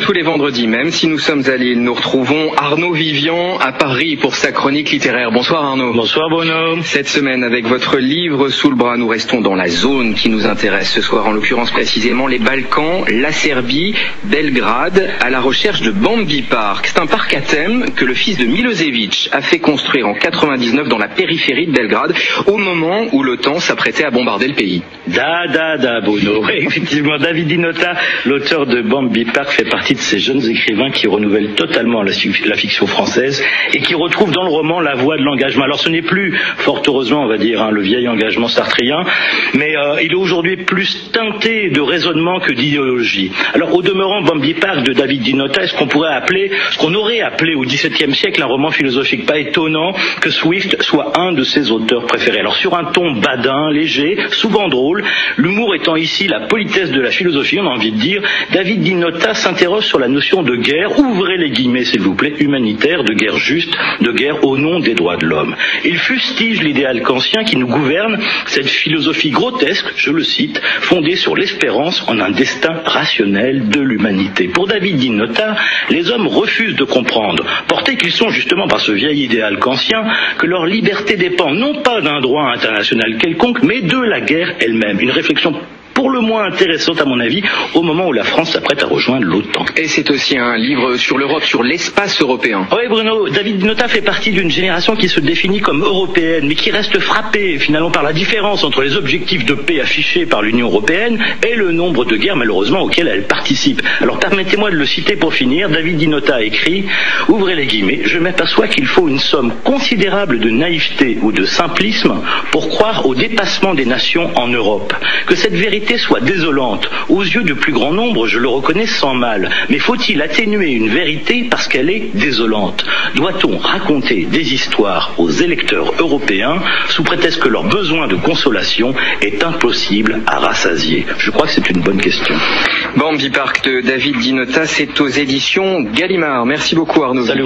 Tous les vendredis, même si nous sommes à Lille, nous retrouvons Arnaud Vivian à Paris pour sa chronique littéraire. Bonsoir Arnaud. Bonsoir Bruno. Cette semaine, avec votre livre sous le bras, nous restons dans la zone qui nous intéresse ce soir, en l'occurrence précisément les Balkans, la Serbie, Belgrade, à la recherche de Bambi Park. C'est un parc à thème que le fils de Milosevic a fait construire en 99 dans la périphérie de Belgrade, au moment où l'OTAN s'apprêtait à bombarder le pays. Bruno. Effectivement, David Dinota, l'auteur de Bambi Park, fait partie de ces jeunes écrivains qui renouvellent totalement la fiction française et qui retrouvent dans le roman la voie de l'engagement. Alors ce n'est plus, fort heureusement on va dire, le vieil engagement sartrien, mais il est aujourd'hui plus teinté de raisonnement que d'idéologie. Alors au demeurant, Bambi Park de David Dinota est ce qu'on aurait appelé au XVIIe siècle un roman philosophique. Pas étonnant que Swift soit un de ses auteurs préférés. Alors sur un ton badin, léger, souvent drôle, l'humour étant ici la politesse de la philosophie, on a envie de dire, David Dinota s'interroge sur la notion de guerre, ouvrez les guillemets s'il vous plaît, humanitaire, de guerre juste, de guerre au nom des droits de l'homme. Il fustige l'idéal kantien qui nous gouverne, cette philosophie grotesque, je le cite, fondée sur l'espérance en un destin rationnel de l'humanité. Pour David Dinota, les hommes refusent de comprendre, portés qu'ils sont justement par ce vieil idéal kantien, que leur liberté dépend non pas d'un droit international quelconque, mais de la guerre elle-même. Une réflexion pour le moins intéressante à mon avis, au moment où la France s'apprête à rejoindre l'OTAN. Et c'est aussi un livre sur l'Europe, sur l'espace européen. Oui Bruno, David Dinota fait partie d'une génération qui se définit comme européenne, mais qui reste frappée finalement par la différence entre les objectifs de paix affichés par l'Union européenne et le nombre de guerres malheureusement auxquelles elle participe. Alors permettez-moi de le citer pour finir, David Dinota a écrit, ouvrez les guillemets, je m'aperçois qu'il faut une somme considérable de naïveté ou de simplisme pour croire au dépassement des nations en Europe. Que cette vérité soit désolante. Aux yeux du plus grand nombre, je le reconnais sans mal. Mais faut-il atténuer une vérité parce qu'elle est désolante? Doit-on raconter des histoires aux électeurs européens sous prétexte que leur besoin de consolation est impossible à rassasier? Je crois que c'est une bonne question. Bambi Park de David Dinota, c'est aux éditions Gallimard. Merci beaucoup Arnaud. Salut.